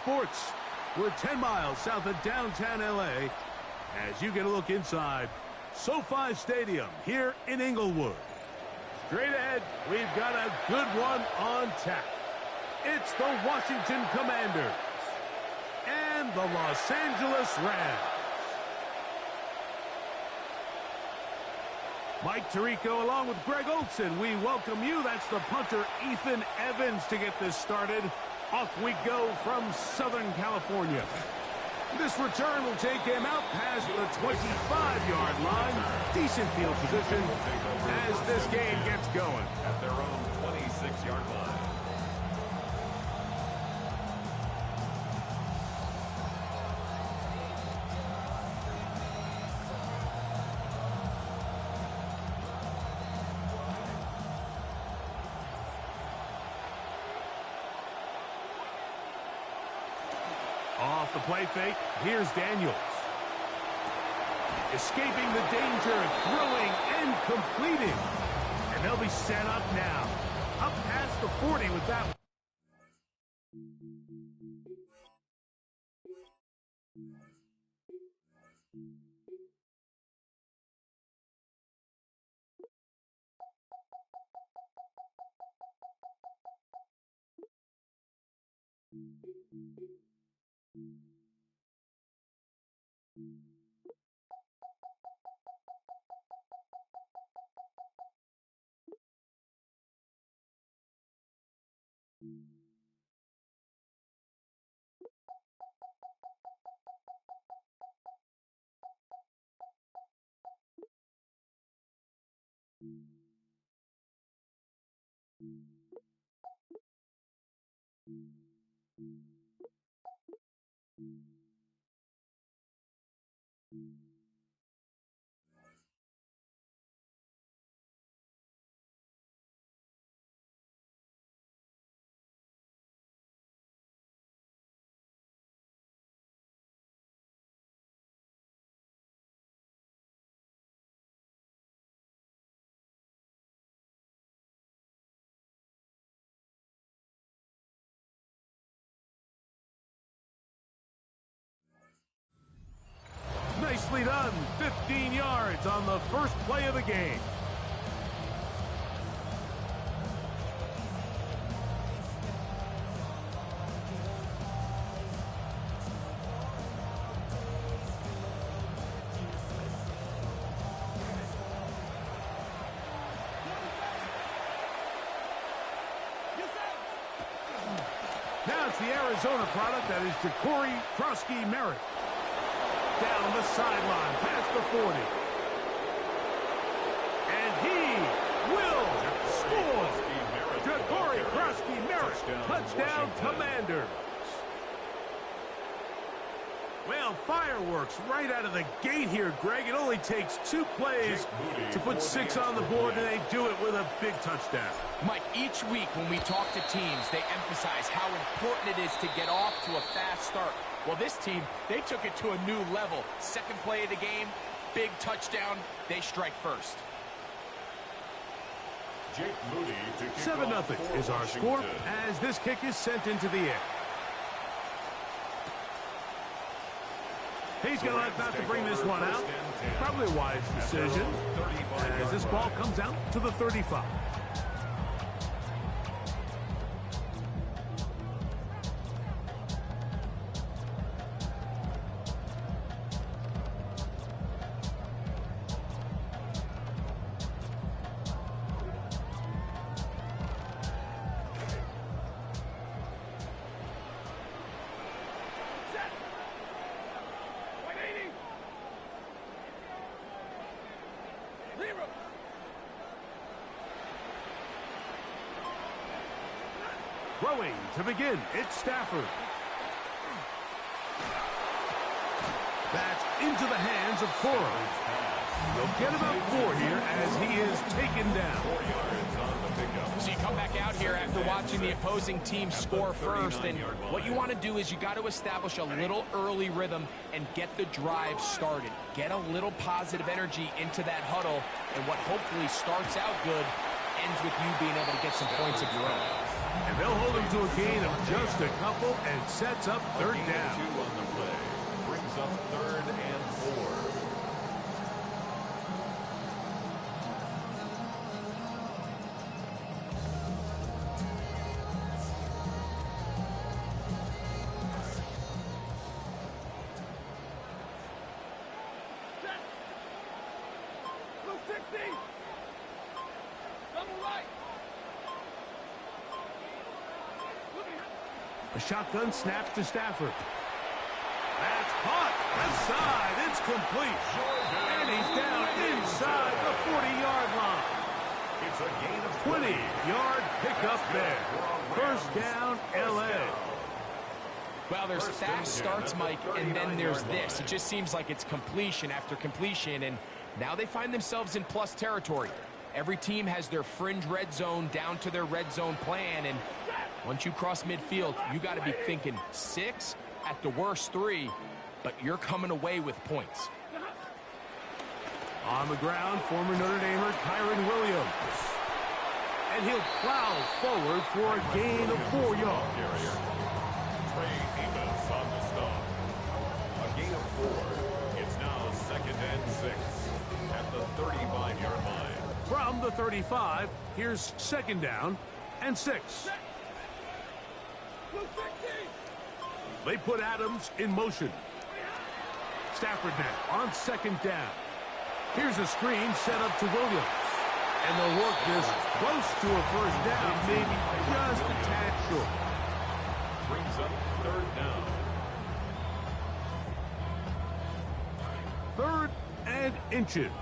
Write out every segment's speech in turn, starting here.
sports. We're 10 miles south of downtown L.A. as you get a look inside SoFi Stadium here in Inglewood. Straight ahead, we've got a good one on tap. It's the Washington Commanders and the Los Angeles Rams. Mike Tirico along with Greg Olson. We welcome you. That's the punter, Ethan Evans, to get this started. Off we go from Southern California. This return will take him out past the 25-yard line. Decent field position as this game gets going. At their own 26-yard line. Off the play fake, here's Daniels. Escaping the danger, throwing and completing. And they'll be set up now. Up past the 40 with that one. Nicely done. 15 yards on the first play of the game. Now it's the Arizona product that is Ja'Cory Krosky-Merritt. Down the sideline, past the 40. And he will score. Ja'Cory Krosky-Merritt, touchdown Commanders. Well, fireworks right out of the gate here, Greg. It only takes 2 plays to put 6 on the board, and they do it with a big touchdown. Mike, each week when we talk to teams, they emphasize how important it is to get off to a fast start. Well, this team, they took it to a new level. Second play of the game, big touchdown, they strike first. 7-0 is our score as this kick is sent into the air. He's going to like not to bring this one out. Probably a wise decision as this ball comes out to the 35. Throwing to begin, it's Stafford. That's into the hands of Cora. They'll get about 4 here as he is taken down. So you come back out here after watching the opposing team score first, and what you want to do is you got to establish a little early rhythm and get the drive started. Get a little positive energy into that huddle, and what hopefully starts out good ends with you being able to get some points of your own. And they'll hold him to a gain of just a couple and sets up third A gain down. of 2 on the play. Brings up 3rd and 4. A shotgun snap to Stafford. That's caught. Left side. It's complete. And he's down inside the 40-yard line. It's a gain of 20-yard pickup there. First down, L.A. Well, there's fast starts, Mike, and then there's this. It just seems like it's completion after completion, and now they find themselves in plus territory. Every team has their fringe red zone down to their red zone plan, and once you cross midfield, you got to be thinking 6, at the worst 3, but you're coming away with points. On the ground, former Notre Damer Kyron Williams. And he'll plow forward for a gain of 4 yards. On the stop. A gain of 4. It's now 2nd and 6 at the 35-yard line. From the 35, here's 2nd down and 6. They put Adams in motion. Stafford now on 2nd down. Here's a screen set up to Williams. And they'll work this close to a first down, maybe just a tad short. Brings up 3rd down. 3rd and inches.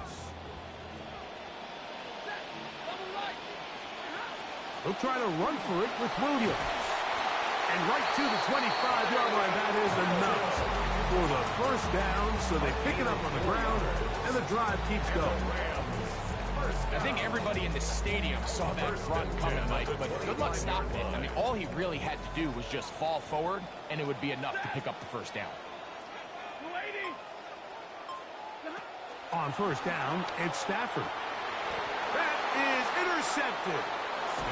They'll try to run for it with Williams. And right to the 25-yard line, that is enough for the first down. So they pick it up on the ground, and the drive keeps going. I think everybody in the stadium saw that run coming, Mike, but good luck stopping it. I mean, all he really had to do was just fall forward, and it would be enough to pick up the first down. On first down, it's Stafford. That is intercepted.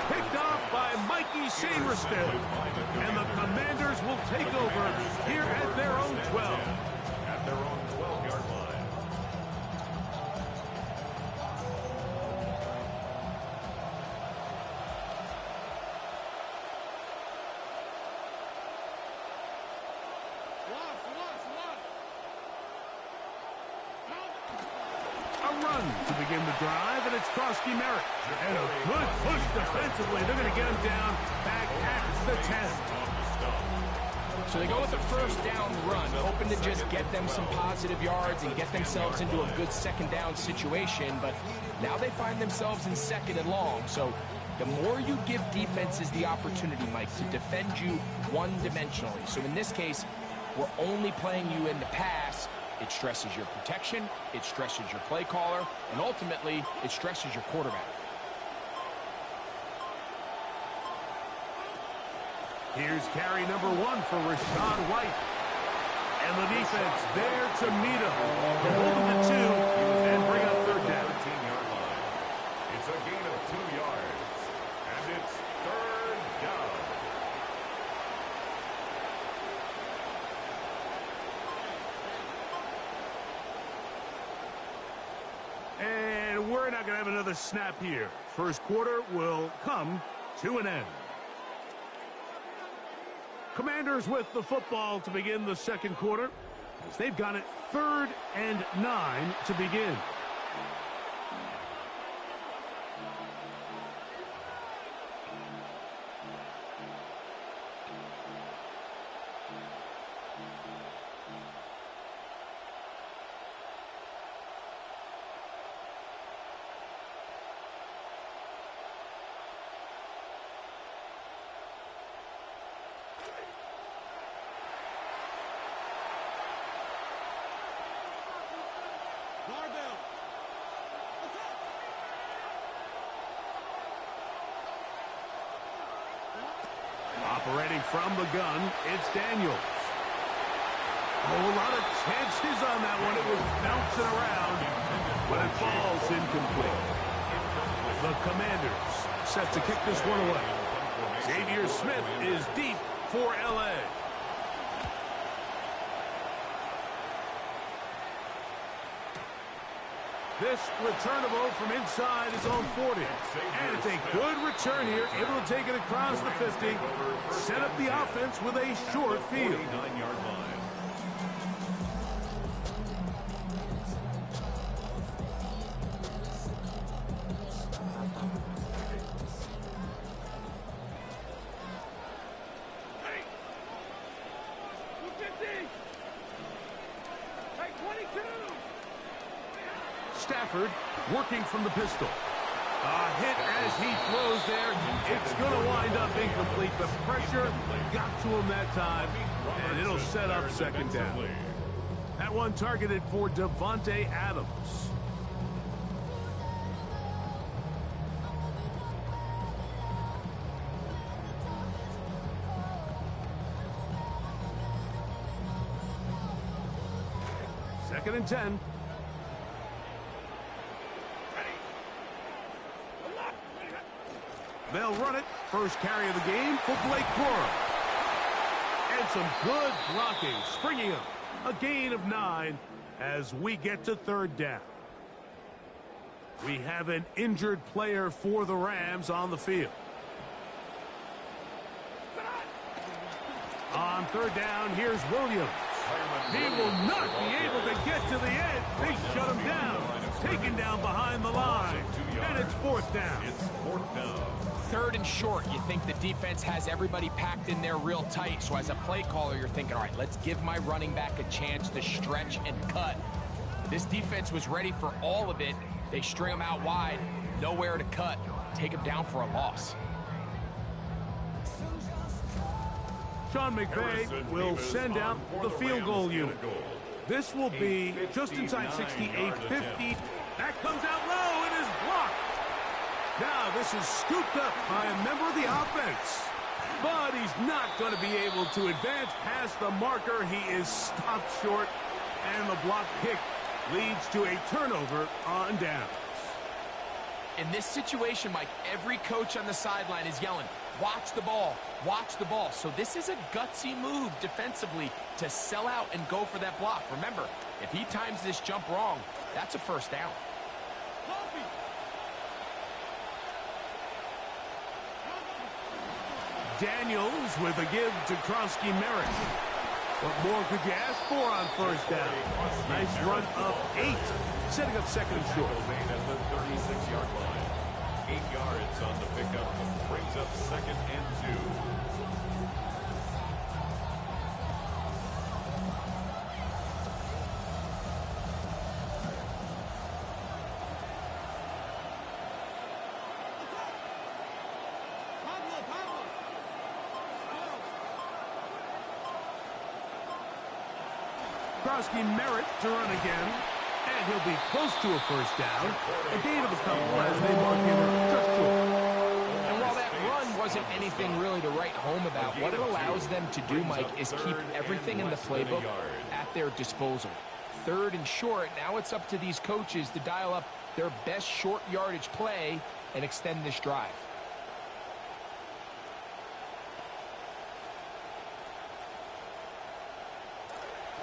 Picked off by Mikey Sainristil. And the Commanders will take over here at their own 12. At their own 12-yard line. Run to begin the drive, and it's Krosky Merritt. And a good push defensively. They're going to get him down back at the 10. So they go with the first down run, hoping to just get them some positive yards and get themselves into a good 2nd down situation, but now they find themselves in 2nd and long. So the more you give defenses the opportunity, Mike, to defend you one-dimensionally. So in this case, we're only playing you in the pass. It stresses your protection, it stresses your play caller, and ultimately, it stresses your quarterback. Here's carry number 1 for Rashad White. And the defense there to meet him. They'll hold him to 2 and bring up 3rd down. 13-yard line. It's a gain of 2 yards. And it's 3rd down. And we're not going to have another snap here. First quarter will come to an end. Commanders with the football to begin the 2nd quarter. They've got it 3rd and 9 to begin. Operating from the gun, it's Daniels. Oh, a lot of chances on that one. It was bouncing around, but it falls incomplete. The Commanders set to kick this one away. Xavier Smith is deep for L.A. This returnable from inside his own 40. And it's a good return here, able to take it across the 50, set up the offense with a short field. 49-yard line. Stafford working from the pistol. A hit as he throws there. It's going to wind up incomplete. The pressure got to him that time, and it'll set up second down. That one targeted for Devontae Adams. Second and 10. They'll run it. First carry of the game for Blake Corum. And some good blocking, springing up. A gain of 9 as we get to third down. We have an injured player for the Rams on the field. On third down, here's Williams. He will not be able to get to the edge. They shut him down. Taken down behind the line. And it's fourth down. It's fourth down. Third and short. You think the defense has everybody packed in there real tight. So as a play caller, you're thinking, all right, let's give my running back a chance to stretch and cut. This defense was ready for all of it. They string him out wide. Nowhere to cut. Take him down for a loss. Sean McVay will send out the field goal unit. This will be just inside 68, 50. That comes out low and is blocked. Now this is scooped up by a member of the offense. But he's not going to be able to advance past the marker. He is stopped short, and the block kick leads to a turnover on downs. In this situation, Mike, every coach on the sideline is yelling, watch the ball, watch the ball. So this is a gutsy move defensively to sell out and go for that block. Remember, if he times this jump wrong, that's a first down. Daniels with a give to Krosky Merritt. What more could you ask for on first down? Nice run of 8, setting up second and short. Made at the 36-yard line. 8 yards on the pickup, brings up second and 2. Krosky Merritt to run again, and he'll be close to a first down. A gain of a couple as they mark him just short. And while that run wasn't anything really to write home about, what it allows them to do, Mike, is keep everything in the playbook at their disposal. Third and short, now it's up to these coaches to dial up their best short yardage play and extend this drive.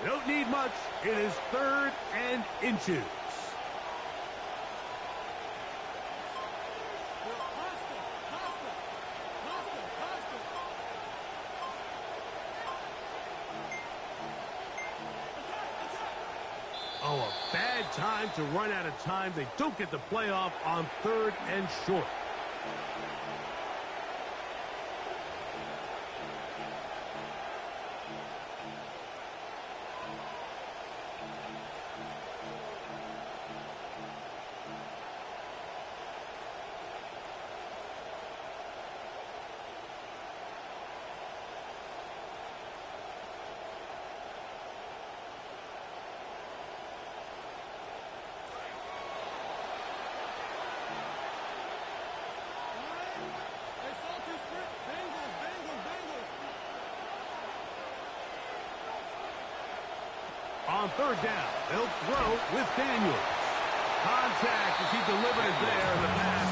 They don't need much. It is third and inches. Oh, a bad time to run out of time. They don't get the playoff on third and short. On third down, they'll throw with Daniels. Contact as he delivered it there. The pass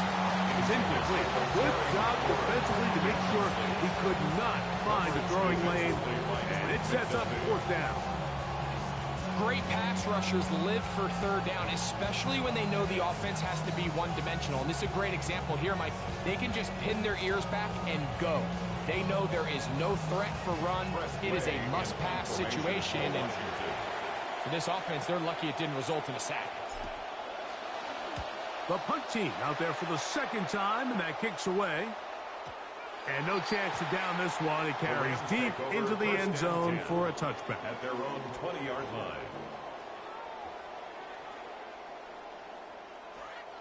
is incomplete. Good job defensively to make sure he could not find a throwing lane, and it sets up 4th down. Great pass rushers live for 3rd down, especially when they know the offense has to be one-dimensional. And this is a great example here, Mike. They can just pin their ears back and go. They know there is no threat for run. It is a must-pass situation, and for this offense, they're lucky it didn't result in a sack. The punt team out there for the 2nd time, and that kicks away. And no chance to down this one. It carries deep into the end zone for a touchback. At their own 20-yard line.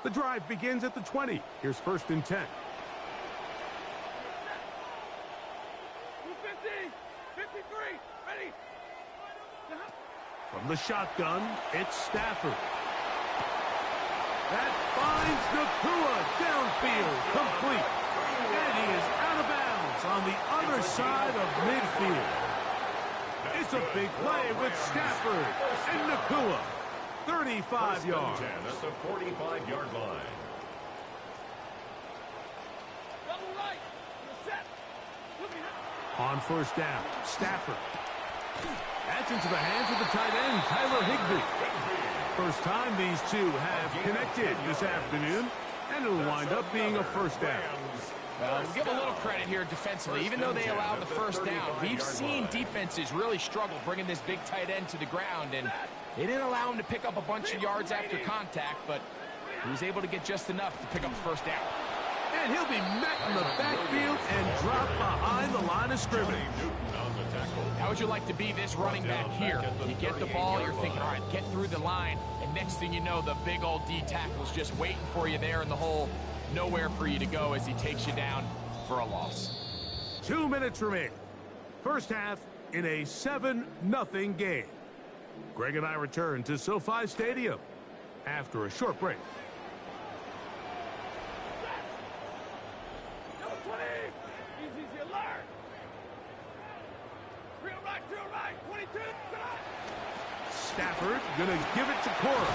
The drive begins at the 20. Here's 1st and 10. 250, 53, ready. From the shotgun, it's Stafford. That finds Nakua downfield, complete. And he is out of bounds on the other side of midfield. It's a big play with Stafford and Nakua. 35 yards. At the 45-yard line. Double right, you're set. On 1st down, Stafford. That's into the hands of the tight end, Tyler Higbee. First time these two have connected this afternoon, and it'll wind up being a 1st down. Well, we'll give a little credit here defensively. Even though they allowed the 1st down, we've seen defenses really struggle bringing this big tight end to the ground, and they didn't allow him to pick up a bunch of yards after contact, but he was able to get just enough to pick up the 1st down. And he'll be met in the backfield and dropped behind the line of scrimmage. How would you like to be this running back here? You get the ball, you're thinking, all right, get through the line, and next thing you know, the big old D tackle's just waiting for you there in the hole. Nowhere for you to go as he takes you down for a loss. 2 minutes remaining. First half in a 7-0 game. Greg and I return to SoFi Stadium after a short break. Number 20, easy alert. Real right, 22, good eye. Stafford gonna give it to Cora.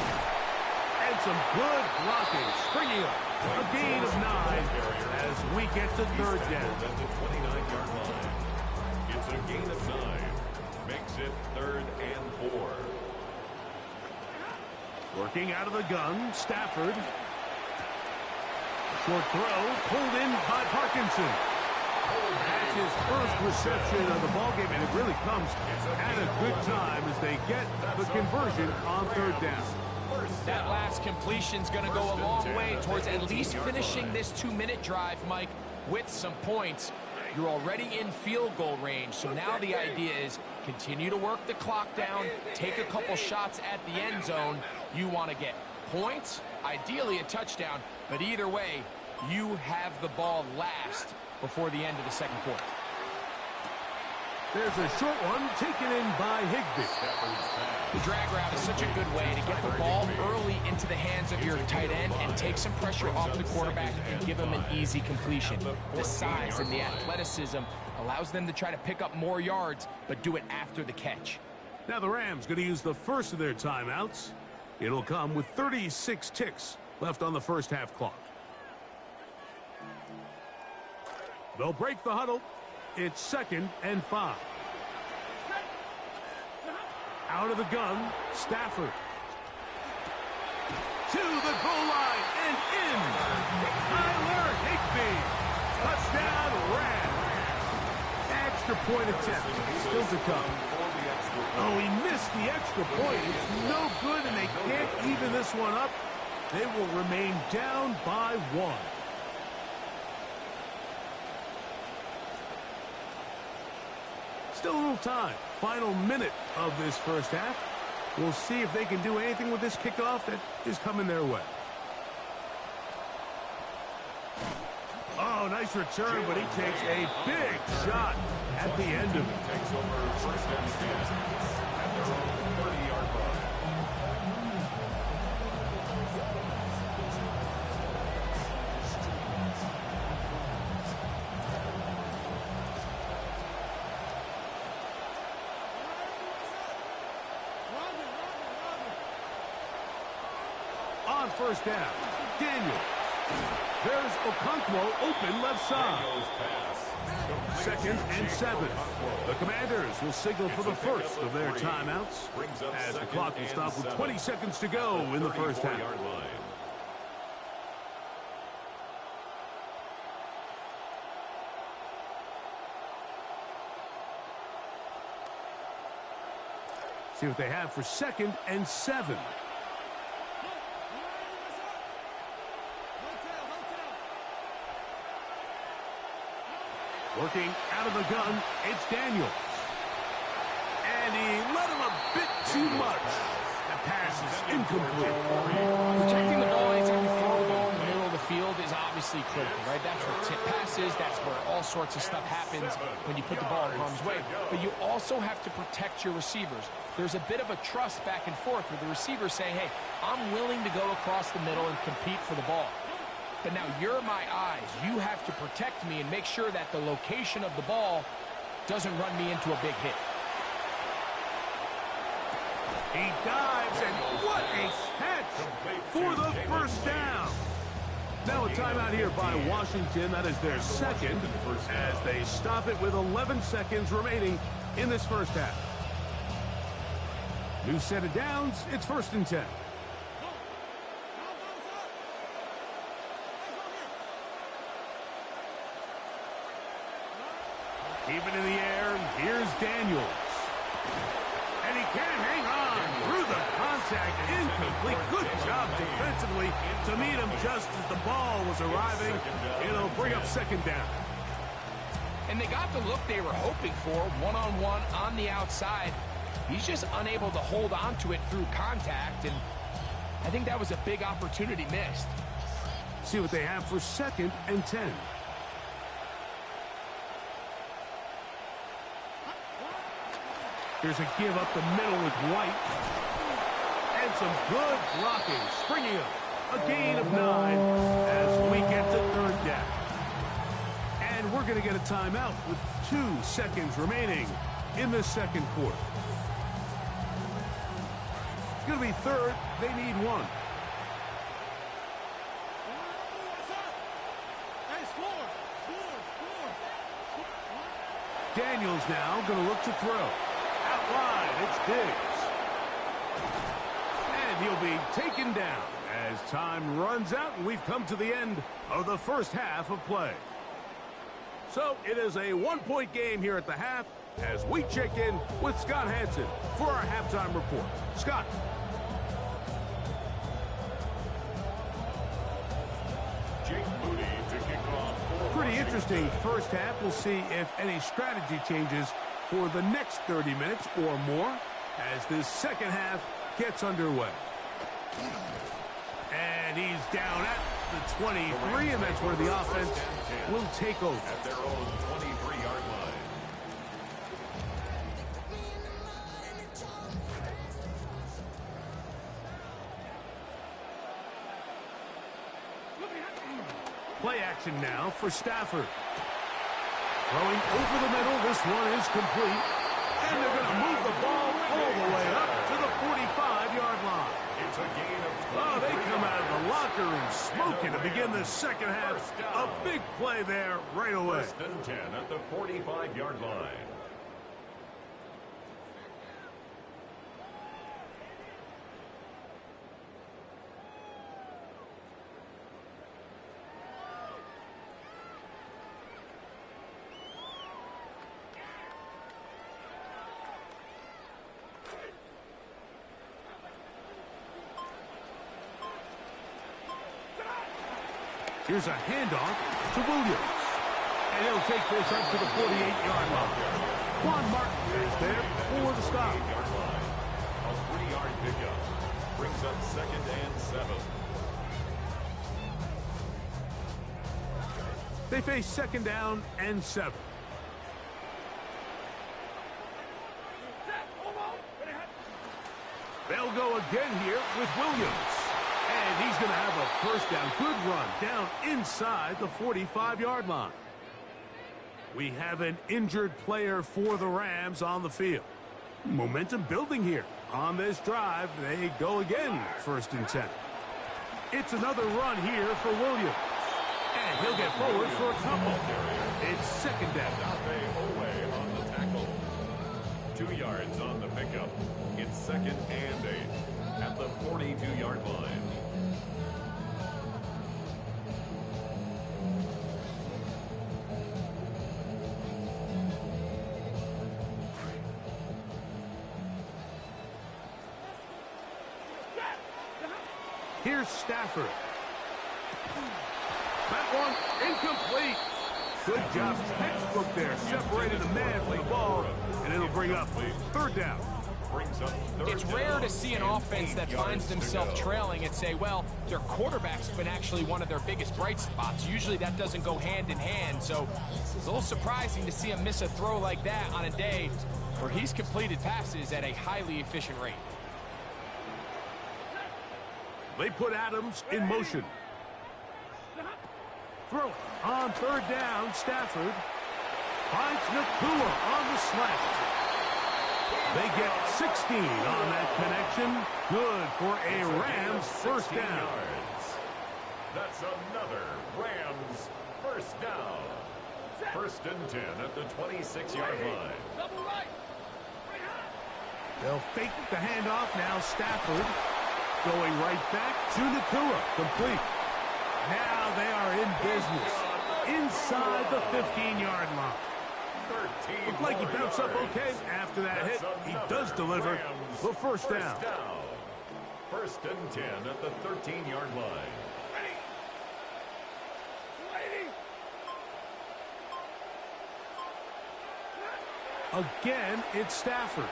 And some good blocking, springing up. A gain of 9 as we get to 3rd down. At the 29-yard line. It's a gain of 9. Makes it 3rd and 4. Working out of the gun, Stafford. Short throw, pulled in by Parkinson. That's his first reception of the ballgame, and it really comes at a good time as they get the conversion on 3rd down. That last completion's going to go a long way towards at least finishing this 2-minute drive, Mike, with some points. You're already in field goal range, so now the idea is continue to work the clock down, take a couple shots at the end zone. You want to get points, ideally a touchdown, but either way, you have the ball last before the end of the 2nd quarter. There's a short one taken in by Higbee. The drag route is such a good way to get the ball early into the hands of your tight end and take some pressure off the quarterback and give him an easy completion. The size and the athleticism allows them to try to pick up more yards, but do it after the catch. Now the Rams going to use the first of their timeouts. It'll come with 36 ticks left on the first half clock. They'll break the huddle. It's 2nd and 5. Out of the gun, Stafford. To the goal line and in. Tyler Higbee. Touchdown Rams. Extra point attempt still to come. Oh, he missed the extra point. It's no good, and they can't even this one up. They will remain down by 1. Still a little time. Final minute of this first half. We'll see if they can do anything with this kickoff that is coming their way. Oh, nice return, but he takes a big shot at the end of it. Takes over 1st and 10 at their own 30-yard line. On 1st down, Daniel. There's Okonkwo open left side. Daniels pass. Second and 7. The Commanders will signal for the first of their timeouts as the clock will stop with 20 seconds to go in the first half. See what they have for second and 7. Working out of the gun, it's Daniels. And he let him a bit too much. The pass is incomplete. Protecting the ball anytime you throw the ball in the middle of the field is obviously critical, right? That's where tip passes, that's where all sorts of stuff happens when you put the ball in harm's way. But you also have to protect your receivers. There's a bit of a trust back and forth with the receiver saying, hey, I'm willing to go across the middle and compete for the ball. But now you're my eyes. You have to protect me and make sure that the location of the ball doesn't run me into a big hit. He dives, and what a catch for the first down. Now a timeout here by Washington. That is their second as they stop it with 11 seconds remaining in this first half. New set of downs. It's 1st and 10. Keep it in the air. Here's Daniels. And he can't hang on through the contact. Incomplete. Good job defensively to meet him just as the ball was arriving. It'll bring up second down. And they got the look they were hoping for, one-on-one on the outside. He's just unable to hold on to it through contact, and I think that was a big opportunity missed. See what they have for second and 10. Here's a give up the middle with White. And some good blocking. Springing up. A gain of 9 as we get to third down. And we're going to get a timeout with 2 seconds remaining in the second quarter. It's going to be third. They need 1. Daniels now going to look to throw. Out wide, it's Diggs. And he'll be taken down as time runs out, and we've come to the end of the first half of play. So it is a 1-point game here at the half as we check in with Scott Hansen for our halftime report. Scott. Pretty interesting first half. We'll see if any strategy changes for the next 30 minutes or more as this second half gets underway. And he's down at the 23, and that's where the offense will take over. At their own 23-yard line. Play action now for Stafford. Throwing over the middle. This one is complete. And they're going to move the ball all the way up to the 45-yard line. It's a gain of 23. Oh, they come out of the locker room smoking to begin the second half. A big play there right away. 1st and 10 at the 45-yard line. Here's a handoff to Williams. And he'll take this up to the 48-yard line. Quan Martin is there for the stop. A 3-yard pickup brings up 2nd and 7. They face 2nd down and 7. They'll go again here with Williams. And he's going to have a first down. Good run down inside the 45-yard line. We have an injured player for the Rams on the field. Momentum building here on this drive. They go again, 1st and 10. It's another run here for Williams. And he'll get forward for a couple. It's second down. Away on the tackle. 2 yards on the pickup. It's second and 8 at the 42-yard line. Here's Stafford. That one incomplete. Good job. Textbook there. Separated the man from the ball, and it'll bring up third down. It's rare to see an offense that finds themselves trailing and say, well, their quarterback's been actually one of their biggest bright spots. Usually that doesn't go hand in hand, so it's a little surprising to see him miss a throw like that on a day where he's completed passes at a highly efficient rate. They put Adams in motion. Throw on third down. Stafford finds Nakua on the slant. They get 16 on that connection. Good for a Rams first down. That's another Rams first down. First and 10 at the 26-yard line. Double right. They'll fake the handoff now. Stafford going right back to Nakua. Complete. Now they are in business inside the 15-yard line. Looked like he bounced up okay after that hit. He does deliver the first down. First and 10 at the 13-yard line. Again, it's Stafford.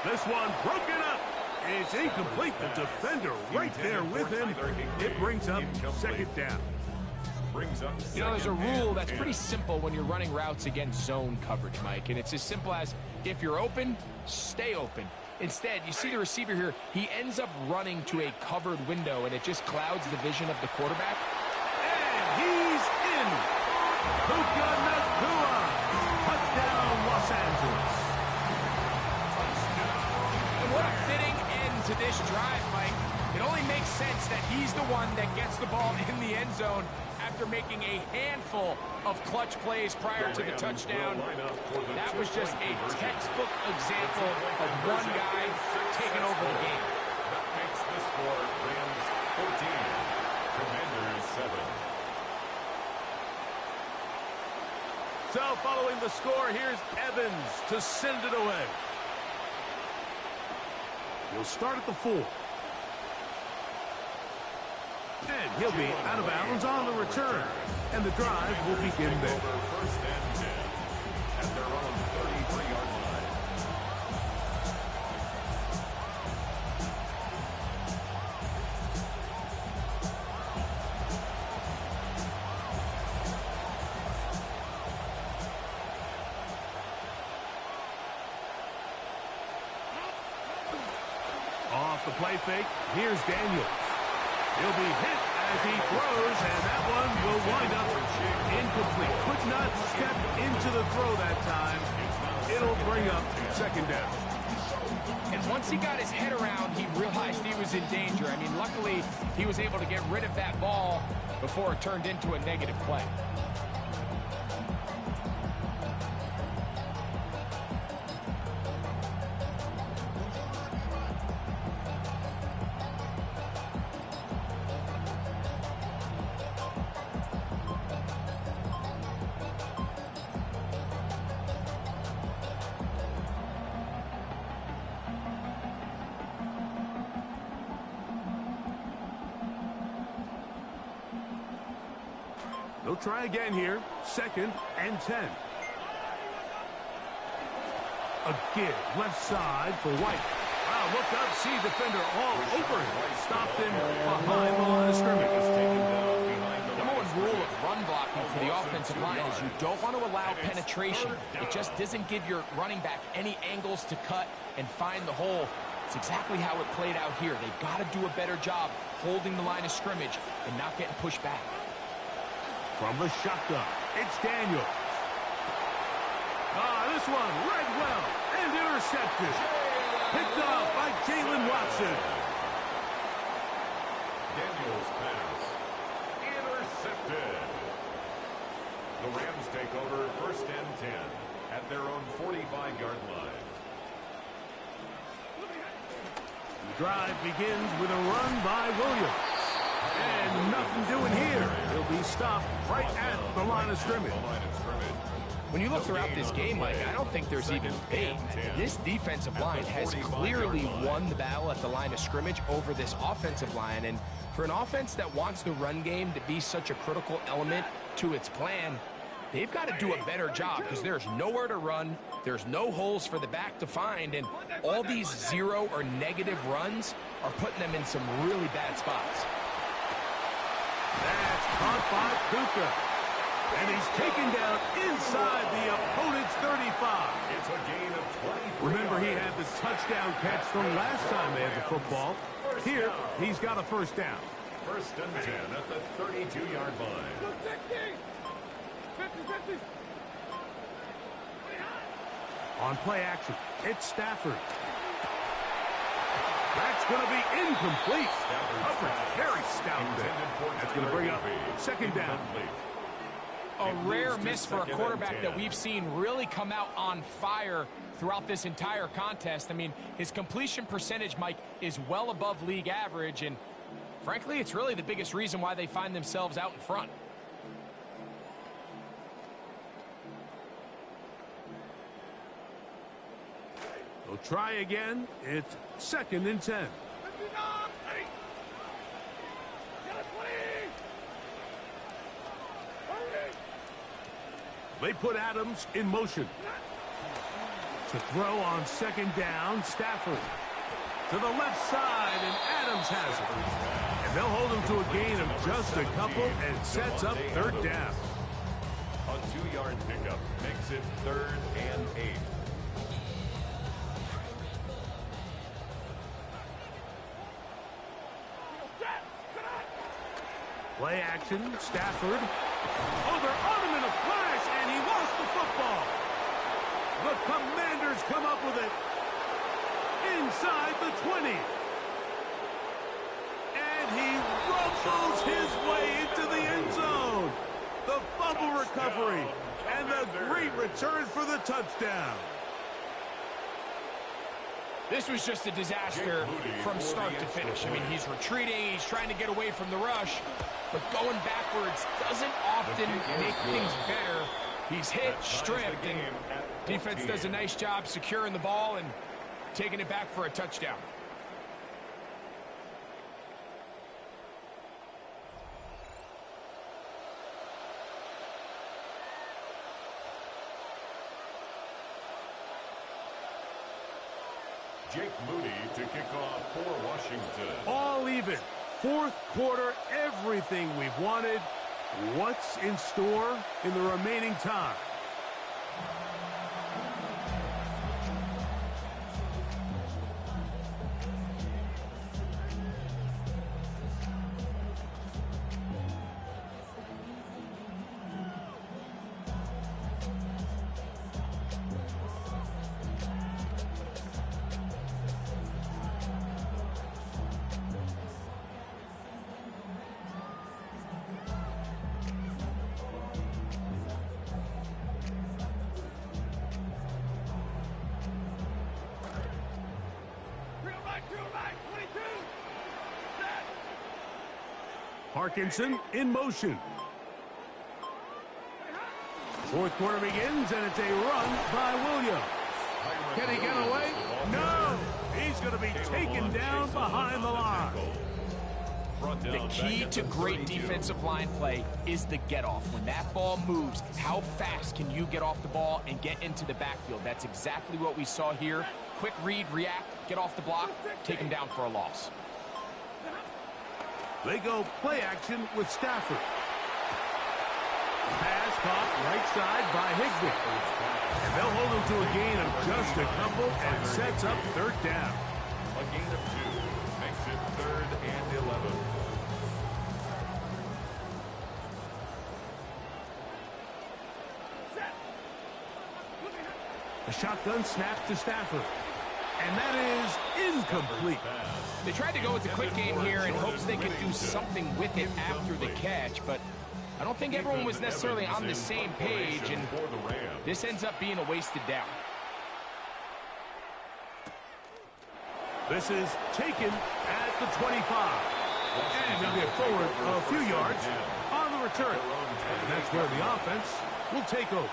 This one broken up. It's incomplete. The defender right there with him. It brings up second down. You know, there's a rule that's pretty simple when you're running routes against zone coverage, Mike, and it's as simple as if you're open, stay open. Instead, you see the receiver here, he ends up running to a covered window, and it just clouds the vision of the quarterback. And he's in. Puka Nakua. Touchdown, Los Angeles. And what a fitting end to this drive, Mike. It only makes sense that he's the one that gets the ball in the end zone after making a handful of clutch plays prior to the touchdown. That was just a textbook example of one guy taking over the game. That makes the score Rams 14, Commanders 7. So following the score, here's Evans to send it away. He'll start at the 4. And he'll be out of bounds on the return. And the drive will begin there. First and 10 at their own 33-yard line. Off the play fake, here's Daniels. He'll be hit as he throws, and that one will wind up incomplete. Could not step into the throw that time. It'll bring up second down. And once he got his head around, he realized he was in danger. I mean, luckily, he was able to get rid of that ball before it turned into a negative play. They'll try again here. Second and 10. Again, left side for White. Wow, look up, see defender all over him. Stopped him behind the line of scrimmage. Number one rule of run blocking for the offensive line is you don't want to allow penetration. It just doesn't give your running back any angles to cut and find the hole. It's exactly how it played out here. They've got to do a better job holding the line of scrimmage and not getting pushed back. From the shotgun, it's Daniels. This one read well and intercepted. Picked off by Jalen Watson. Daniel's pass. Intercepted. The Rams take over 1st and 10 at their own 45-yard line. The drive begins with a run by Williams. And nothing doing here. He'll be stopped right at the line of scrimmage. When you look throughout this game, Mike, I don't think there's even debate. This defensive line has clearly won the battle at the line of scrimmage over this offensive line. And for an offense that wants the run game to be such a critical element to its plan, they've got to do a better job because there's nowhere to run. There's no holes for the back to find. And all these zero or negative runs are putting them in some really bad spots. That's caught by Puka. And he's taken down inside the opponent's 35. It's a gain of 23. Remember, he had the touchdown catch from last time they had the football. Here, he's got a first down. 1st and 10 at the 32-yard line. 50-50. On play action, it's Stafford. That's going to be incomplete. Coverage very stout there. That's going to bring up 2nd down. A rare miss for a quarterback that we've seen really come out on fire throughout this entire contest. I mean, his completion percentage, Mike, is well above league average, and frankly, it's really the biggest reason why they find themselves out in front. They'll try again. It's 2nd and 10. They put Adams in motion. To throw on 2nd down, Stafford. To the left side, and Adams has it. And they'll hold him to a gain of just a couple and sets up 3rd down. A 2-yard pickup makes it 3rd and 8. Play action, Stafford. Oh, they're on him in a flash, and he lost the football. The Commanders come up with it inside the 20. And he rumbles his way into the end zone. The fumble recovery and the great return for the touchdown. This was just a disaster from start to finish. I mean, he's retreating, he's trying to get away from the rush, but going backwards doesn't often make things better. He's hit, stripped, and defense does a nice job securing the ball and taking it back for a touchdown. Jake Moody to kick off for Washington. All even. 4th quarter, everything we've wanted. What's in store in the remaining time? Parkinson in motion. 4th quarter begins, and it's a run by Williams. Can he get away? No! He's going to be taken down behind the line. The key to great defensive line play is the get-off. When that ball moves, how fast can you get off the ball and get into the backfield? That's exactly what we saw here. Quick read, react, get off the block, take him down for a loss. They go play action with Stafford. Pass caught right side by Higbee. And they'll hold him to a gain of just a couple and sets up 3rd down. A gain of 2 makes it 3rd and 11. A shotgun snap to Stafford. And that is incomplete. They tried to go with the quick game here in hopes they could do something with it after the catch, but I don't think everyone was necessarily on the same page, and this ends up being a wasted down. This is taken at the 25. And they'll get forward a few yards on the return. And that's where the offense will take over.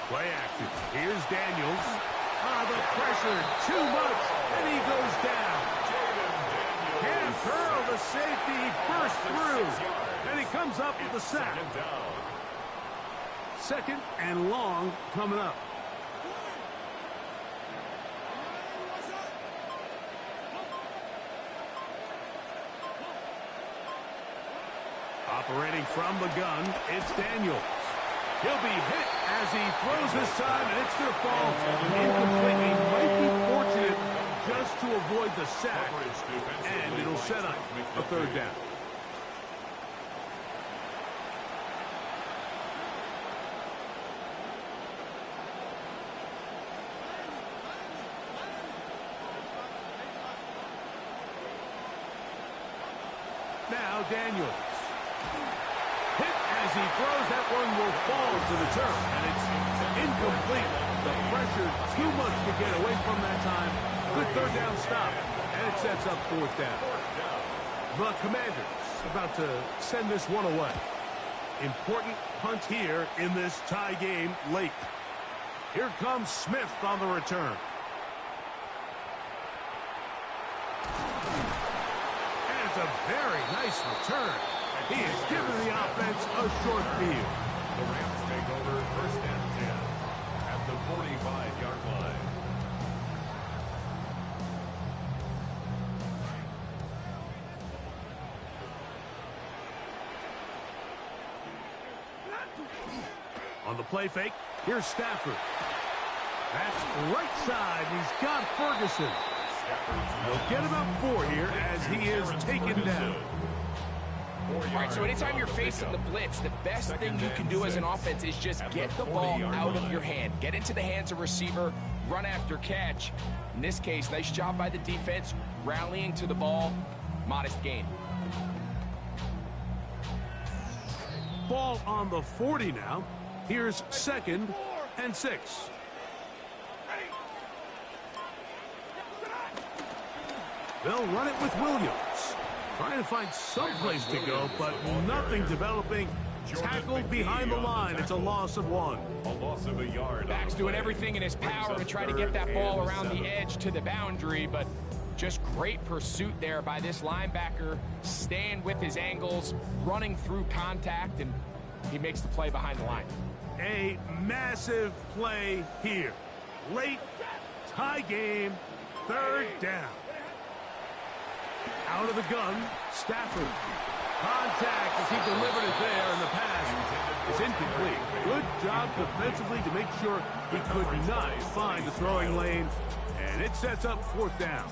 Play action. Here's Daniels. The pressure, too much, and he goes down. Can't curl the safety, burst through, and he comes up with the sack. Second and long coming up. Operating from the gun, it's Daniels. He'll be hit as he throws this time, and it's going to fall incomplete. He might be fortunate just to avoid the sack, and it'll set up a third down. Now Daniels. Hit as he throws. That one will fall to the turf, and it's incomplete. The pressure too much to get away from that time. Good third down stop, and it sets up fourth down. The Commanders about to send this one away. Important punt here in this tie game late. Here comes Smith on the return. And it's a very nice return. He is giving the offense a short field. The Rams take over first and 10 at the 45-yard line. On the play fake, here's Stafford. That's right side. He's got Ferguson. He'll get about 4 here as he is taken down. All right, so anytime you're facing the blitz, the best thing you can do as an offense is just get the ball out of your hand. Get into the hands of receiver, run after catch. In this case, nice job by the defense, rallying to the ball, modest gain. Ball on the 40 now. Here's 2nd and 6. They'll run it with Williams. Trying to find some place to go, but nothing developing. Tackled behind the line. It's a loss of 1. A loss of a yard. Back's doing everything in his power to try to get that ball around the edge to the boundary, but just great pursuit there by this linebacker, staying with his angles, running through contact, and he makes the play behind the line. A massive play here. Late tie game, third down. Out of the gun, Stafford. Contact as he delivered it there, and the pass is incomplete. Good job defensively to make sure he could not find the throwing lane, and it sets up fourth down.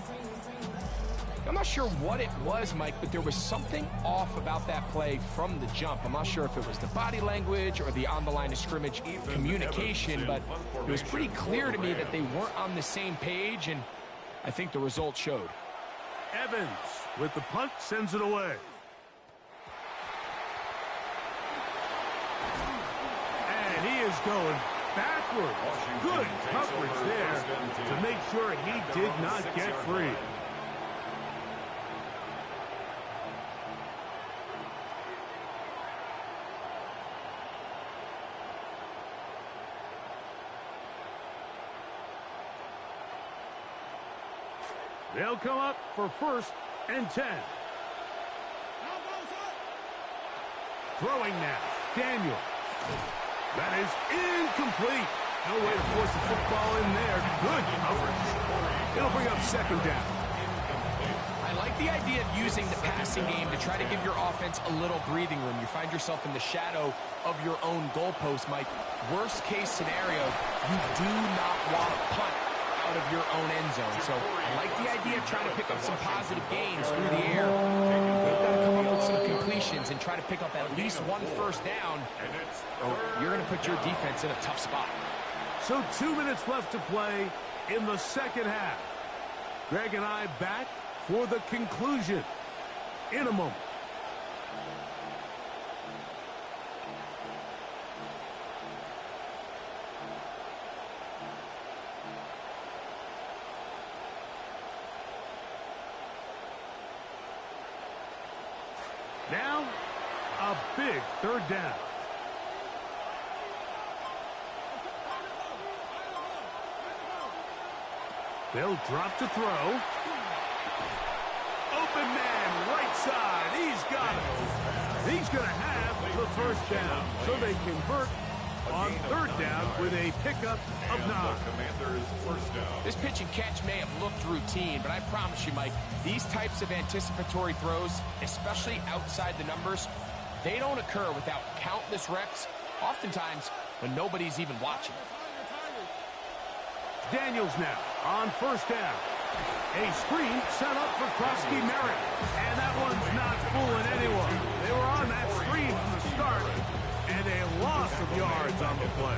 I'm not sure what it was, Mike, but there was something off about that play from the jump. I'm not sure if it was the body language or the on-the-line of scrimmage communication, but it was pretty clear to me that they weren't on the same page, and I think the result showed. Evans with the punt sends it away. And he is going backwards. Good coverage there to make sure he did not get free. They'll come up for 1st and 10. Throwing now, Daniel. That is incomplete. No way to force the football in there. Good coverage. It'll bring up 2nd down. I like the idea of using the passing game to try to give your offense a little breathing room. You find yourself in the shadow of your own goalpost, Mike. Worst case scenario, you do not want to punt out of your own end zone. So I like the idea of trying to pick up some positive gains through the air. They've got to come up with some completions and try to pick up at least one first down, or you're going to put your defense in a tough spot. So 2 minutes left to play in the second half. Greg and I back for the conclusion in a moment. Now, a big third down. They'll drop to throw. Open man, right side. He's got it. He's going to have the first down. So they convert on third down with a pickup of 9. This pitch and catch may have looked routine, but I promise you, Mike, these types of anticipatory throws, especially outside the numbers, they don't occur without countless reps, oftentimes when nobody's even watching. Daniels now on first down. A screen set up for Krosky Merritt. And that one's not fooling anyone. They were on that screen from the start. And a loss of yards on the play.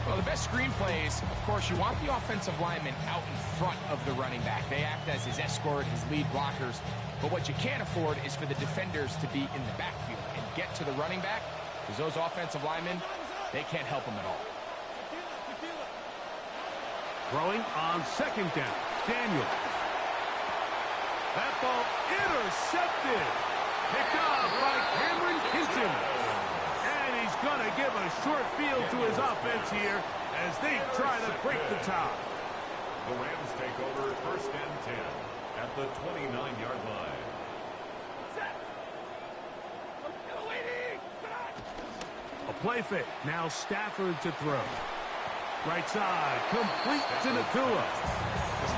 Well, the best screen plays, of course, you want the offensive lineman out in front of the running back. They act as his escort, his lead blockers. But what you can't afford is for the defenders to be in the backfield and get to the running back, because those offensive linemen, they can't help them at all. Throwing on second down. Daniel. That ball intercepted. Picked off by Cameron Kitchen. And he's going to give a short field to his offense here as they try to break the tie. The Rams take over first and 10 at the 29-yard line. A play fake. Now Stafford to throw. Right side, complete to Nakua.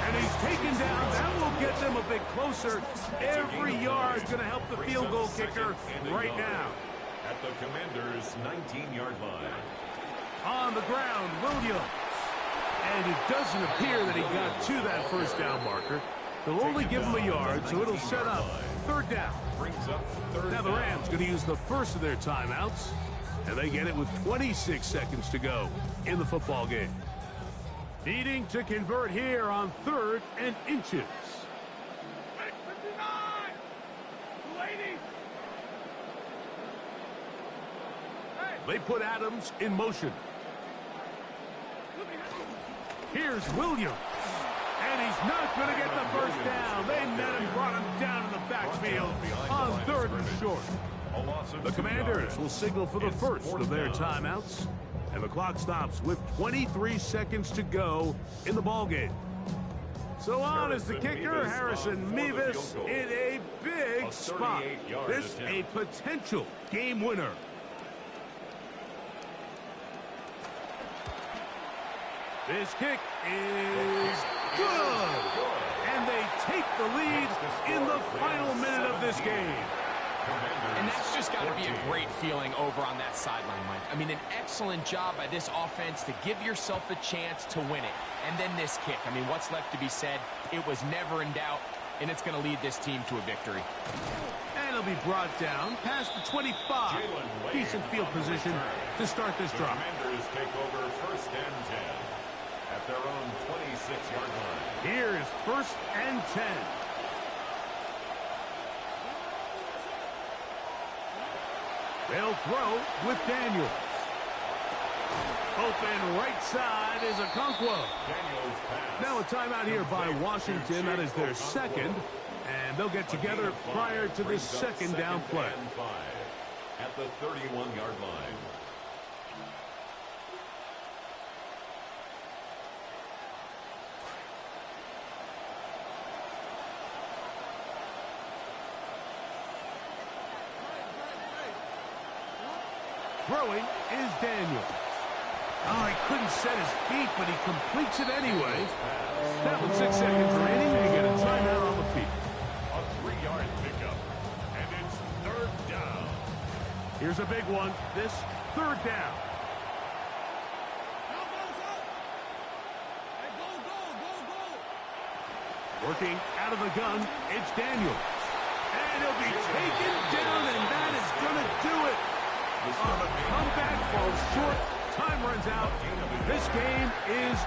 And he's taken down. That will get them a bit closer. Every yard's going to help the field goal kicker right now. At the Commanders' 19-yard line. On the ground, Williams. And it doesn't appear that he got to that first down marker. They'll only give him a yard, so it'll set up third down. Now the Rams going to use the first of their timeouts. And they get it with 26 seconds to go in the football game. Needing to convert here on 3rd and inches. 59! 280! They put Adams in motion. Here's Williams. And he's not going to get the first down. They met him, brought him down in the backfield on 3rd and short. The Commanders will signal for the first of their timeouts. And the clock stops with 23 seconds to go in the ballgame. So on is the kicker, Harrison Mevis, in a big spot. This a potential game winner. This kick is good. And they take the lead in the final minute of this game. And that's just got to be a great feeling over on that sideline, Mike. I mean, an excellent job by this offense to give yourself a chance to win it. And then this kick. I mean, what's left to be said? It was never in doubt, and it's going to lead this team to a victory. And it'll be brought down past the 25. Decent field position to start this drive. Commanders take over first and 10 at their own 26-yard line. Here is first and 10. They'll throw with Daniels. Open right side is Okonkwo. Now a timeout here by Washington. That is their second. And they'll get together prior to the second down play. At the 31-yard line. Throwing is Daniel. Oh, he couldn't set his feet, but he completes it anyway. Now with 6 seconds remaining, they get a timeout on the field. Here's a big one. This third down. Working out of the gun, it's Daniels. And he'll be taken down, and that is going to do it. A comeback falls short. Time runs out. This game is